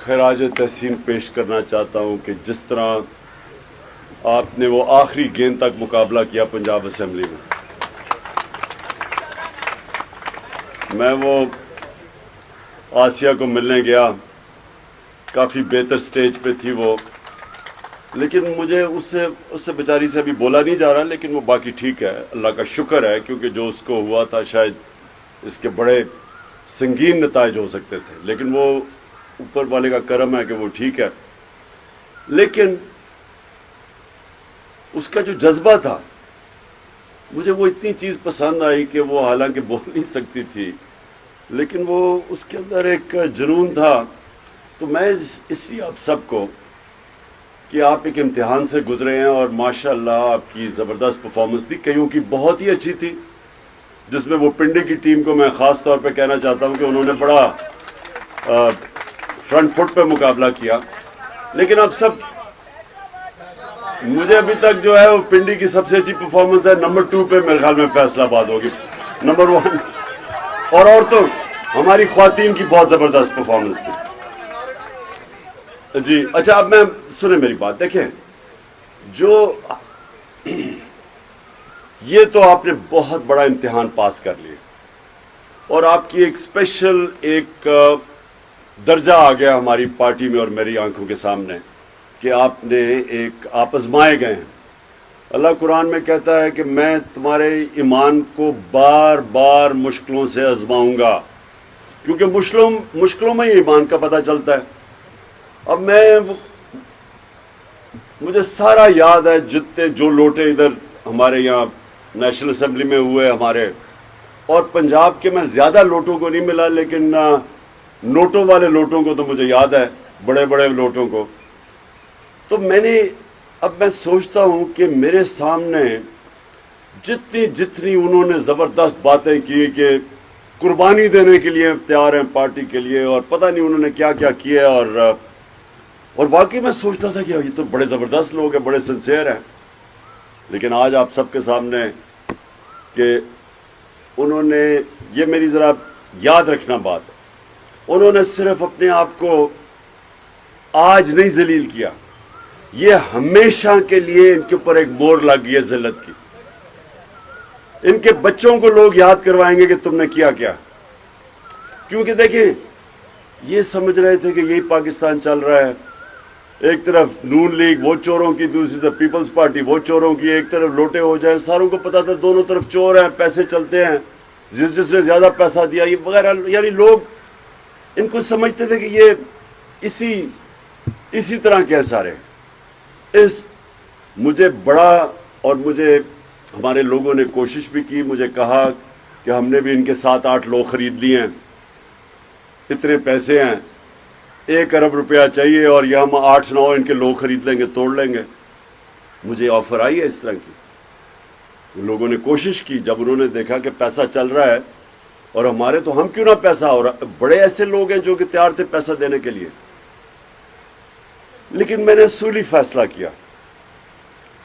خراج تحسین پیش کرنا چاہتا ہوں کہ جس طرح آپ نے وہ آخری گیند تک مقابلہ کیا پنجاب اسمبلی میں وہ آسیہ کو ملنے گیا، کافی بہتر سٹیج پہ تھی وہ، لیکن مجھے اس سے بیچاری سے ابھی بولا نہیں جا رہا، لیکن وہ باقی ٹھیک ہے، اللہ کا شکر ہے، کیونکہ جو اس کو ہوا تھا شاید اس کے بڑے سنگین نتائج ہو سکتے تھے، لیکن وہ اوپر والے کا کرم ہے کہ وہ ٹھیک ہے۔ لیکن اس کا جو جذبہ تھا، مجھے وہ اتنی چیز پسند آئی کہ وہ حالانکہ بول نہیں سکتی تھی، لیکن وہ اس کے اندر ایک جنون تھا۔ تو میں اس لیے آپ سب کو کہ آپ ایک امتحان سے گزرے ہیں اور ماشاءاللہ آپ کی زبردست پرفارمنس تھی، کئیوں کی بہت ہی اچھی تھی، جس میں وہ پنڈی کی ٹیم کو میں خاص طور پہ کہنا چاہتا ہوں کہ انہوں نے بڑا فرنٹ فٹ پہ مقابلہ کیا۔ لیکن اب سب مجھے ابھی تک جو ہے وہ پنڈی کی سب سے اچھی پرفارمنس ہے، نمبر 2 پہ میرے خیال میں فیصلہ آباد ہوگی، نمبر 1 اور عورتوں ہماری خواتین کی بہت زبردست پرفارمنس تھی جی۔ اچھا اب میں سنیں میری بات، دیکھیں جو یہ تو آپ نے بہت بڑا امتحان پاس کر لیا اور آپ کی ایک اسپیشل ایک درجہ آ گیا ہماری پارٹی میں اور میری آنکھوں کے سامنے کہ آپ نے آپ آزمائے گئے ہیں۔ اللہ قرآن میں کہتا ہے کہ میں تمہارے ایمان کو بار بار مشکلوں سے آزماؤں گا، کیونکہ مشکلوں میں ہی ایمان کا پتہ چلتا ہے۔ اب مجھے سارا یاد ہے جتنے جو لوٹے ادھر ہمارے یہاں نیشنل اسمبلی میں ہوئے ہمارے، اور پنجاب کے میں زیادہ لوٹوں کو نہیں ملا، لیکن نوٹوں والے لوٹوں کو تو مجھے یاد ہے، بڑے بڑے لوٹوں کو۔ تو اب میں سوچتا ہوں کہ میرے سامنے جتنی انہوں نے زبردست باتیں کی کہ قربانی دینے کے لیے تیار ہیں پارٹی کے لیے، اور پتہ نہیں انہوں نے کیا کیا کیا، اور واقعی میں سوچتا تھا کہ یہ تو بڑے زبردست لوگ ہیں، بڑے سنسیئر ہیں۔ لیکن آج آپ سب کے سامنے کہ انہوں نے یہ میری ذرا یاد رکھنا بات، انہوں نے صرف اپنے آپ کو آج نہیں ذلیل کیا، یہ ہمیشہ کے لیے ان کے اوپر ایک مور لگ گئی ہے ذلت کی۔ ان کے بچوں کو لوگ یاد کروائیں گے کہ تم نے کیا کیا، کیونکہ دیکھیں یہ سمجھ رہے تھے کہ یہی پاکستان چل رہا ہے، ایک طرف نون لیگ وہ چوروں کی، دوسری طرف پیپلز پارٹی وہ چوروں کی، ایک طرف لوٹے ہو جائیں، ساروں کو پتا تھا دونوں طرف چور ہیں، پیسے چلتے ہیں، جس نے زیادہ پیسہ دیا یہ وغیرہ، یعنی لوگ ان کو سمجھتے تھے کہ یہ اسی طرح کے سارے۔ مجھے بڑا، اور مجھے ہمارے لوگوں نے کوشش بھی کی، مجھے کہا کہ ہم نے بھی ان کے 7-8 لوگ خرید لیے ہیں، اتنے پیسے ہیں، 1 ارب روپیہ چاہیے اور یہ ہم 8-9 ان کے لوگ خرید لیں گے، توڑ لیں گے۔ مجھے آفر آئی ہے اس طرح کی، لوگوں نے کوشش کی، جب انہوں نے دیکھا کہ پیسہ چل رہا ہے اور ہمارے تو ہم کیوں نہ پیسہ ہو رہا، بڑے ایسے لوگ ہیں جو کہ تیار تھے پیسہ دینے کے لیے۔ لیکن میں نے اصولی فیصلہ کیا،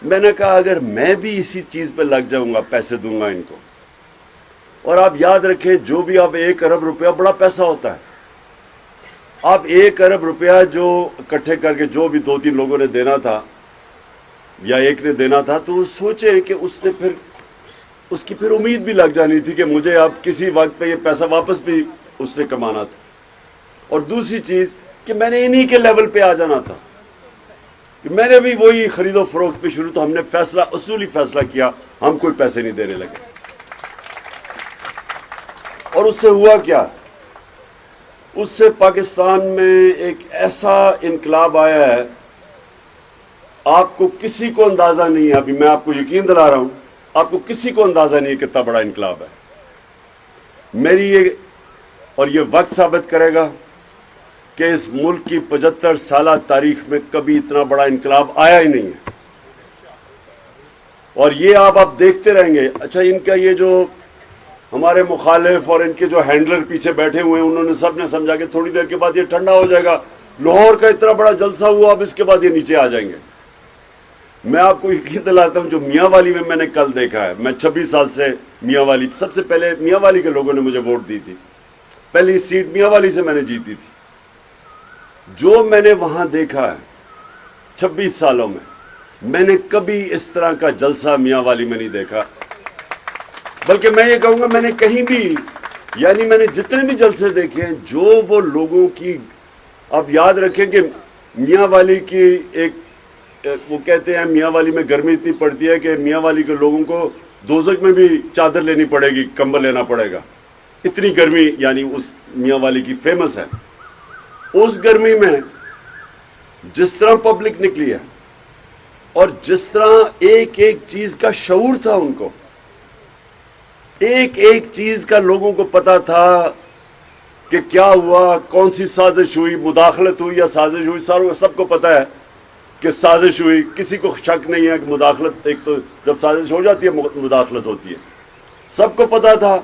میں نے کہا اگر میں بھی اسی چیز پہ لگ جاؤں گا، پیسے دوں گا ان کو، اور آپ یاد رکھیں جو بھی آپ 1 ارب روپیہ بڑا پیسہ ہوتا ہے، آپ 1 ارب روپیہ جو اکٹھے کر کے جو بھی 2-3 لوگوں نے دینا تھا یا ایک نے دینا تھا، تو وہ سوچے کہ اس کی پھر امید بھی لگ جانی تھی کہ مجھے اب کسی وقت پہ یہ پیسہ واپس بھی اس نے کمانا تھا، اور دوسری چیز کہ میں نے انہی کے لیول پہ آ جانا تھا کہ میں نے بھی وہی خرید و فروخت پہ شروع، تو ہم نے اصولی فیصلہ کیا، ہم کوئی پیسے نہیں دینے لگے۔ اور اس سے ہوا کیا، اس سے پاکستان میں ایک ایسا انقلاب آیا ہے، آپ کو کسی کو اندازہ نہیں ہے، ابھی میں آپ کو یقین دلا رہا ہوں، آپ کو کسی کو اندازہ نہیں ہے کتنا بڑا انقلاب ہے۔ اور یہ وقت ثابت کرے گا کہ اس ملک کی 75 سالہ تاریخ میں کبھی اتنا بڑا انقلاب آیا ہی نہیں ہے، اور یہ آپ دیکھتے رہیں گے۔ اچھا ان کا یہ جو ہمارے مخالف اور ان کے جو ہینڈلر پیچھے بیٹھے ہوئے ہیں، انہوں نے سب نے سمجھا کہ تھوڑی دیر کے بعد یہ ٹھنڈا ہو جائے گا، لاہور کا اتنا بڑا جلسہ ہوا، اب اس کے بعد یہ نیچے آ جائیں گے۔ میں آپ کو یقین دلاتا ہوں جو میاں والی میں نے کل دیکھا ہے، میں 26 سال سے میاں والی، سب سے پہلے میاں والی کے لوگوں نے مجھے ووٹ دی تھی، پہلی سیٹ میاں والی سے میں نے جیتی تھی، جو میں نے وہاں دیکھا ہے 26 سالوں میں نے کبھی اس طرح کا جلسہ میاں والی میں نہیں دیکھا. بلکہ میں یہ کہوں گا میں نے کہیں بھی، یعنی میں نے جتنے بھی جلسے دیکھے ہیں، جو وہ لوگوں کی، آپ یاد رکھیں کہ میاں والی کی ایک، وہ کہتے ہیں میاں والی میں گرمی اتنی پڑتی ہے کہ میاں والی کے لوگوں کو دوزخ میں بھی چادر لینی پڑے گی، کمبل لینا پڑے گا، اتنی گرمی یعنی اس میاں والی کی فیمس ہے. اس گرمی میں جس طرح پبلک نکلی ہے اور جس طرح ایک ایک چیز کا شعور تھا، ان کو ایک ایک چیز کا لوگوں کو پتا تھا کہ کیا ہوا، کون سی سازش ہوئی، مداخلت ہوئی یا سازش ہوئی، سب کو پتا ہے کہ سازش ہوئی. کسی کو شک نہیں ہے کہ مداخلت، ایک تو جب سازش ہو جاتی ہے مداخلت ہوتی ہے، سب کو پتا تھا.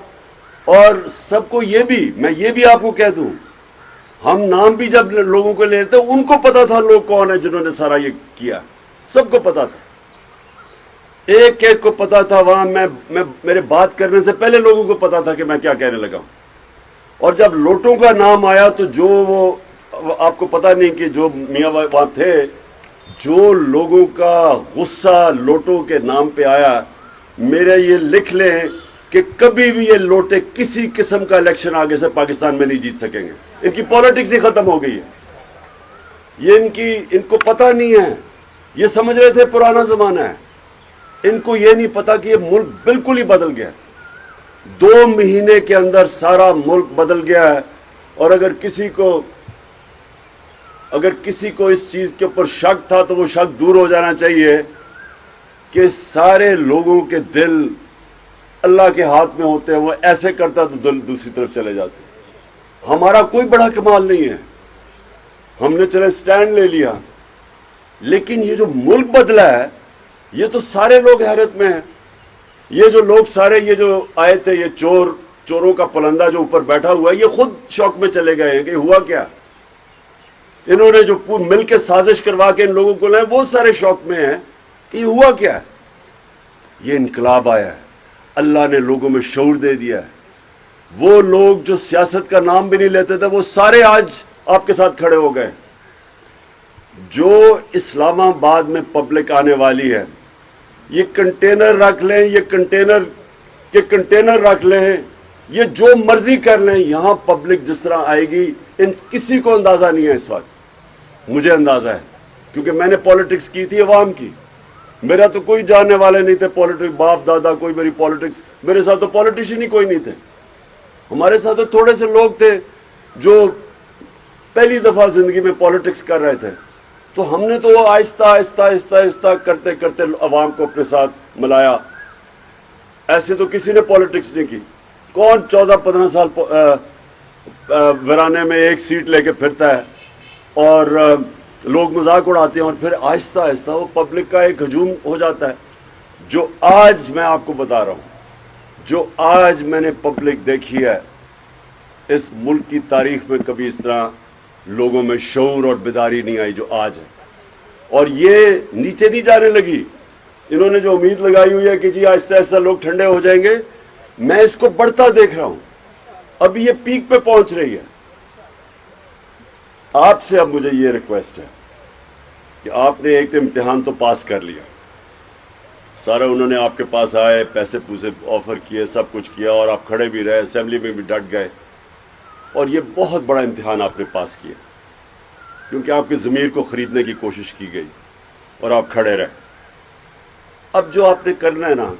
اور سب کو میں یہ بھی آپ کو کہہ دوں، ہم نام بھی جب لوگوں کو لیتے ہیں، ان کو پتا تھا لوگ کون ہیں جنہوں نے سارا یہ کیا، سب کو پتا تھا، ایک ایک کو پتا تھا. وہاں میرے بات کرنے سے پہلے لوگوں کو پتا تھا کہ میں کیا کہنے لگا ہوں. اور جب لوٹوں کا نام آیا تو جو وہ آپ کو پتا نہیں کہ جو میاں وہاں تھے، جو لوگوں کا غصہ لوٹوں کے نام پہ آیا، میرے یہ لکھ لیں کہ کبھی بھی یہ لوٹے کسی قسم کا الیکشن آگے سے پاکستان میں نہیں جیت سکیں گے. ان کی پالیٹکس ہی ختم ہو گئی ہے. یہ ان کو پتہ نہیں ہے. یہ سمجھ رہے تھے پرانا زمانہ ہے. ان کو یہ نہیں پتا کہ یہ ملک بالکل ہی بدل گیا. 2 مہینے کے اندر سارا ملک بدل گیا ہے. اور اگر کسی کو اس چیز کے اوپر شک تھا تو وہ شک دور ہو جانا چاہیے کہ سارے لوگوں کے دل اللہ کے ہاتھ میں ہوتے ہیں. وہ ایسے کرتا تو دل دوسری طرف چلے جاتے. ہمارا کوئی بڑا کمال نہیں ہے، ہم نے چلے سٹینڈ لے لیا، لیکن یہ جو ملک بدلا ہے یہ تو سارے لوگ حیرت میں ہیں. یہ جو لوگ سارے یہ جو آئے تھے، یہ چوروں کا پلندہ جو اوپر بیٹھا ہوا ہے، یہ خود شوق میں چلے گئے ہیں کہ ہوا کیا. انہوں نے جو مل کے سازش کروا کے ان لوگوں کو لائے، وہ سارے شوق میں ہیں کہ یہ ہوا کیا ہے. یہ انقلاب آیا ہے، اللہ نے لوگوں میں شعور دے دیا ہے. وہ لوگ جو سیاست کا نام بھی نہیں لیتے تھے، وہ سارے آج آپ کے ساتھ کھڑے ہو گئے. جو اسلام آباد میں پبلک آنے والی ہے، یہ کنٹینر رکھ لیں، یہ کنٹینر رکھ لیں، یہ جو مرضی کر لیں، یہاں پبلک جس طرح آئے گی کسی کو اندازہ نہیں ہے. اس وقت مجھے اندازہ ہے کیونکہ میں نے پالیٹکس کی تھی عوام کی. میرا تو کوئی جاننے والے نہیں تھے پالیٹکس، باپ دادا کوئی میری پالیٹکس، میرے ساتھ تو پالیٹیشین ہی کوئی نہیں تھے. ہمارے ساتھ تو تھوڑے سے لوگ تھے جو پہلی دفعہ زندگی میں پالیٹکس کر رہے تھے. تو ہم نے تو آہستہ آہستہ آہستہ آہستہ کرتے کرتے عوام کو اپنے ساتھ ملایا. ایسے تو کسی نے پالیٹکس نہیں کی. کون 14-15 سال ورانے میں ایک سیٹ لے کے پھرتا ہے اور لوگ مذاق اڑاتے ہیں، اور پھر آہستہ آہستہ وہ پبلک کا ایک ہجوم ہو جاتا ہے. جو آج میں آپ کو بتا رہا ہوں، جو آج میں نے پبلک دیکھی ہے، اس ملک کی تاریخ میں کبھی اس طرح لوگوں میں شعور اور بیداری نہیں آئی جو آج ہے. اور یہ نیچے نہیں جانے لگی. انہوں نے جو امید لگائی ہوئی ہے کہ جی آہستہ آہستہ لوگ ٹھنڈے ہو جائیں گے، میں اس کو بڑھتا دیکھ رہا ہوں. ابھی یہ پیک پہ پہنچ رہی ہے. آپ سے اب مجھے یہ ریکویسٹ ہے کہ آپ نے ایک امتحان تو پاس کر لیا، سارے انہوں نے آپ کے پاس آئے، پیسے پوسے آفر کیے، سب کچھ کیا، اور آپ کھڑے بھی رہے، اسمبلی میں بھی ڈٹ گئے. اور یہ بہت بڑا امتحان آپ نے پاس کیا کیونکہ آپ کے ضمیر کو خریدنے کی کوشش کی گئی اور آپ کھڑے رہے. اب جو آپ نے کرنا ہے نا،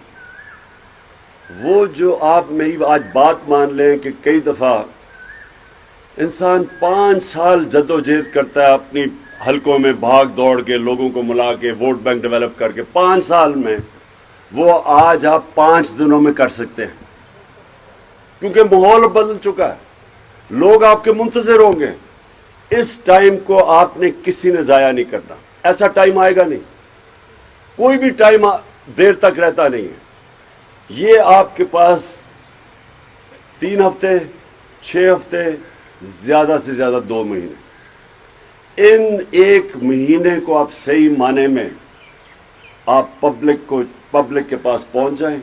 وہ جو آپ میری آج بات مان لیں کہ کئی دفعہ انسان 5 سال جد و جہد کرتا ہے اپنی حلقوں میں بھاگ دوڑ کے، لوگوں کو ملا کے، ووٹ بینک ڈیولپ کر کے. 5 سال میں وہ آج آپ 5 دنوں میں کر سکتے ہیں کیونکہ ماحول بدل چکا ہے. لوگ آپ کے منتظر ہوں گے. اس ٹائم کو آپ نے کسی نے ضائع نہیں کرنا. ایسا ٹائم آئے گا نہیں. کوئی بھی ٹائم دیر تک رہتا نہیں ہے. یہ آپ کے پاس 3 ہفتے، 6 ہفتے، زیادہ سے زیادہ 2 مہینے. ان 1 مہینے کو آپ صحیح معنی میں آپ پبلک کے پاس پہنچ جائیں.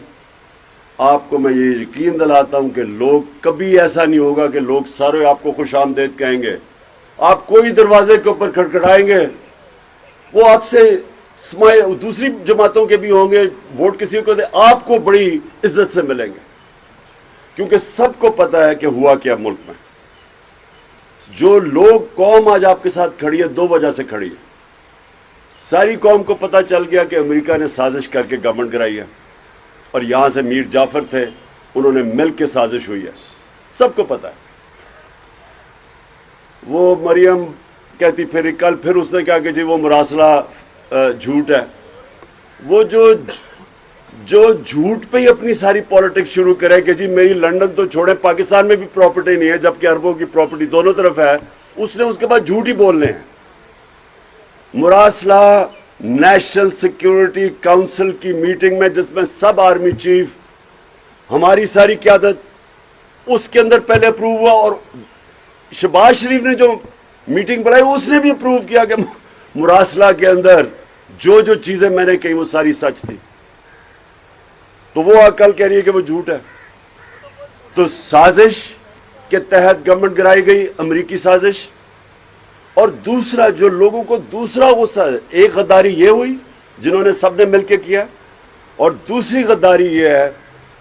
آپ کو میں یہ یقین دلاتا ہوں کہ لوگ کبھی ایسا نہیں ہوگا کہ لوگ سارے آپ کو خوش آمدید کہیں گے. آپ کوئی دروازے کے اوپر کھڑکھڑائیں گے وہ آپ سے دوسری جماعتوں کے بھی ہوں گے ووٹ کسی کو دے آپ کو بڑی عزت سے ملیں گے کیونکہ سب کو پتا ہے کہ ہوا کیا ملک میں. جو لوگ قوم آج آپ کے ساتھ کھڑی ہے دو وجہ سے کھڑی ہے. ساری قوم کو پتا چل گیا کہ امریکہ نے سازش کر کے گورنمنٹ کرائی ہے اور یہاں سے میر جعفر تھے انہوں نے مل کے سازش ہوئی ہے سب کو پتا ہے. وہ مریم کہتی پھر اس نے کہا کہ جی وہ مراسلہ جھوٹ ہے. وہ جو جھوٹ پہ ہی اپنی ساری پالیٹکس شروع کرے کہ جی میری لندن تو چھوڑے پاکستان میں بھی پراپرٹی نہیں ہے جبکہ اربوں کی پراپرٹی دونوں طرف ہے اس نے اس کے بعد جھوٹ ہی بولنے ہیں. مراسلہ نیشنل سیکیورٹی کاؤنسل کی میٹنگ میں جس میں سب آرمی چیف ہماری ساری قیادت اس کے اندر پہلے اپروو ہوا اور شہباز شریف نے جو میٹنگ بلائی اس نے بھی اپروو کیا کہ مراسلہ کے اندر جو چیزیں میں نے کہی وہ ساری سچ تھی. تو وہ کل کہہ رہی ہے کہ وہ جھوٹ ہے. تو سازش کے تحت گورنمنٹ گرائی گئی امریکی سازش. اور دوسرا جو لوگوں کو دوسرا غصہ ہے ایک غداری یہ ہوئی جنہوں نے سب نے مل کے کیا اور دوسری غداری یہ ہے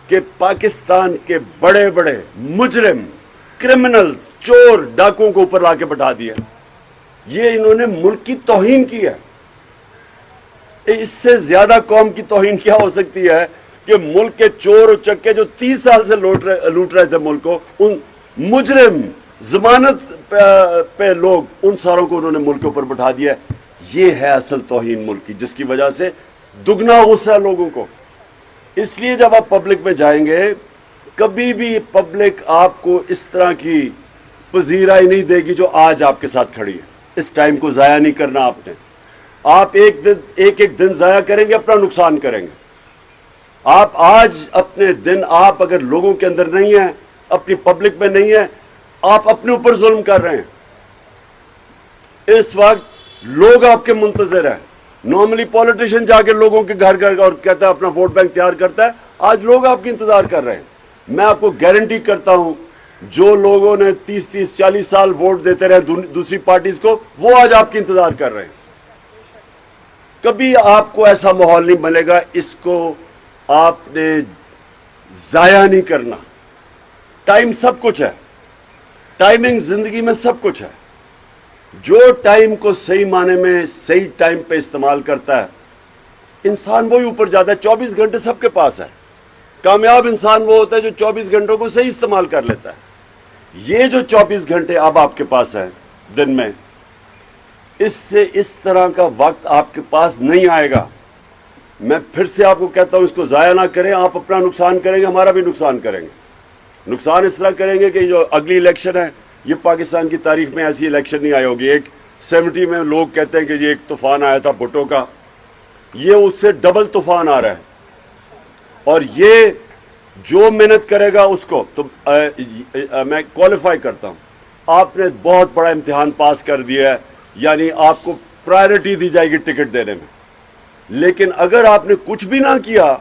کہ پاکستان کے بڑے بڑے مجرم کرمنلز چور ڈاکوں کو اوپر لا کے بٹھا دیا. یہ انہوں نے ملک کی توہین کی ہے. اس سے زیادہ قوم کی توہین کیا ہو سکتی ہے کہ ملک کے چور اور چکے جو 30 سال سے لوٹ رہے تھے ملک کو ان مجرم ضمانت پہ لوگ ان ساروں کو انہوں نے ملک کے اوپر بٹھا دیا. یہ ہے اصل توہین ملک کی جس کی وجہ سے دگنا غصہ ہے لوگوں کو. اس لیے جب آپ پبلک میں جائیں گے کبھی بھی پبلک آپ کو اس طرح کی پذیرائی نہیں دے گی جو آج آپ کے ساتھ کھڑی ہے. اس ٹائم کو ضائع نہیں کرنا آپ نے. آپ ایک دن ضائع کریں گے اپنا نقصان کریں گے. آپ آج اپنے دن آپ اگر لوگوں کے اندر نہیں ہیں اپنی پبلک میں نہیں ہیں آپ اپنے اوپر ظلم کر رہے ہیں. اس وقت لوگ آپ کے منتظر ہیں. نارملی پولیٹیشین جا کے لوگوں کے گھر اور کہتا ہے اپنا ووٹ بینک تیار کرتا ہے. آج لوگ آپ کی انتظار کر رہے ہیں. میں آپ کو گارنٹی کرتا ہوں جو لوگوں نے 30-40 سال ووٹ دیتے رہے دوسری پارٹیز کو وہ آج آپ کی انتظار کر رہے ہیں. کبھی آپ کو ایسا ماحول نہیں ملے گا. اس کو آپ نے ضائع نہیں کرنا. ٹائم سب کچھ ہے. ٹائمنگ زندگی میں سب کچھ ہے. جو ٹائم کو صحیح معنی میں صحیح ٹائم پہ استعمال کرتا ہے انسان وہی اوپر جاتا ہے. 24 گھنٹے سب کے پاس ہے. کامیاب انسان وہ ہوتا ہے جو 24 گھنٹوں کو صحیح استعمال کر لیتا ہے. یہ جو 24 گھنٹے اب آپ کے پاس ہیں دن میں اس سے اس طرح کا وقت آپ کے پاس نہیں آئے گا. میں پھر سے آپ کو کہتا ہوں اس کو ضائع نہ کریں. آپ اپنا نقصان کریں گے ہمارا بھی نقصان کریں گے. نقصان اس طرح کریں گے کہ جو اگلی الیکشن ہے یہ پاکستان کی تاریخ میں ایسی الیکشن نہیں آئی ہوگی. ایک 70 میں لوگ کہتے ہیں کہ یہ ایک طوفان آیا تھا بھٹو کا. یہ اس سے ڈبل طوفان آ رہا ہے. اور یہ جو محنت کرے گا اس کو تو میں کوالیفائی کرتا ہوں. آپ نے بہت بڑا امتحان پاس کر دیا ہے. یعنی آپ کو پرائرٹی دی جائے گی ٹکٹ دینے میں. لیکن اگر آپ نے کچھ بھی نہ کیا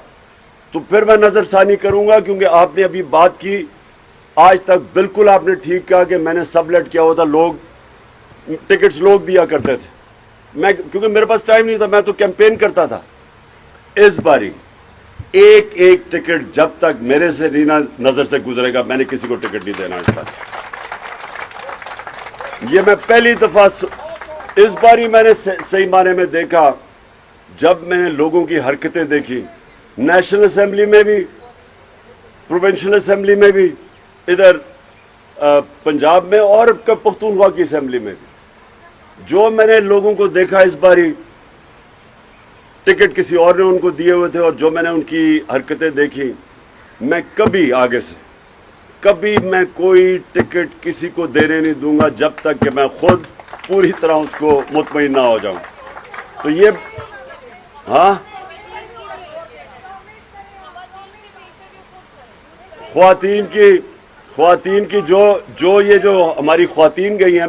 تو پھر میں نظر ثانی کروں گا کیونکہ آپ نے ابھی بات کی آج تک بالکل آپ نے ٹھیک کہا کہ میں نے سب لیٹ کیا ہوا تھا. لوگ ٹکٹس لوگ دیا کرتے تھے. میں کیونکہ میرے پاس ٹائم نہیں تھا میں تو کیمپین کرتا تھا. اس باری ایک ٹکٹ جب تک میرے سے رینا نظر سے گزرے گا میں نے کسی کو ٹکٹ نہیں دینا. اس بار یہ میں پہلی دفعہ اس باری میں نے صحیح معنی میں دیکھا جب میں نے لوگوں کی حرکتیں دیکھی نیشنل اسمبلی میں بھی پروونشل اسمبلی میں بھی ادھر پنجاب میں اور پختونخوا کی اسمبلی میں بھی. جو میں نے لوگوں کو دیکھا اس باری ٹکٹ کسی اور نے ان کو دیے ہوئے تھے اور جو میں نے ان کی حرکتیں دیکھی میں کبھی آگے سے کبھی میں کوئی ٹکٹ کسی کو دینے نہیں دوں گا جب تک کہ میں خود پوری طرح اس کو مطمئن نہ ہو جاؤں. تو یہ ہاں خواتین کی جو ہماری خواتین گئی ہیں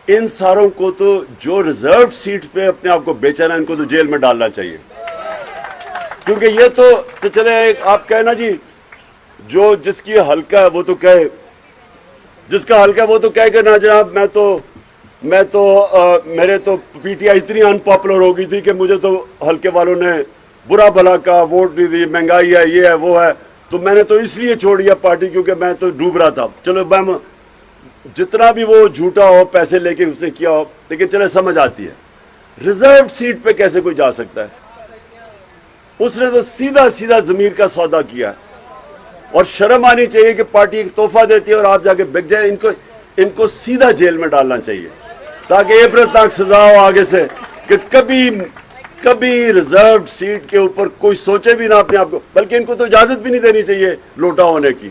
ان ساروں کو تو جو ریزرو سیٹ پہ اپنے آپ کو بیچا نا ان کو تو جیل میں ڈالنا چاہیے. کیونکہ یہ تو چلے آپ کہنا جی جو جس کی حلقہ ہے وہ تو کہے جس کا حلقہ وہ تو کہہ کہ نا جناب میں تو میرے تو پی ٹی آئی اتنی ان پاپولر ہو گئی تھی کہ مجھے تو حلقے والوں نے برا بھلا کا ووٹ نہیں دی، مہنگائی ہے، یہ ہے وہ ہے، تو میں نے تو اس لیے چھوڑ دیا پارٹی کیونکہ میں تو ڈوب رہا تھا۔ چلو میں جتنا بھی وہ جھوٹا ہو، پیسے لے کے اس نے کیا ہو، لیکن چلے سمجھ آتی ہے ریزرو سیٹ پہ کیسے کوئی جا سکتا ہے؟ اس نے تو سیدھا سیدھا ضمیر کا سودا کیا، اور شرم آنی چاہیے کہ پارٹی ایک تحفہ دیتی ہے اور آپ جا کے بک جائیں۔ ان کو سیدھا جیل میں ڈالنا چاہیے تاکہ عبرتناک سزا ہو آگے سے کہ کبھی ریزرو سیٹ کے اوپر کوئی سوچے بھی نہ اپنے آپ کو، بلکہ ان کو تو اجازت بھی نہیں دینی چاہیے لوٹا ہونے کی۔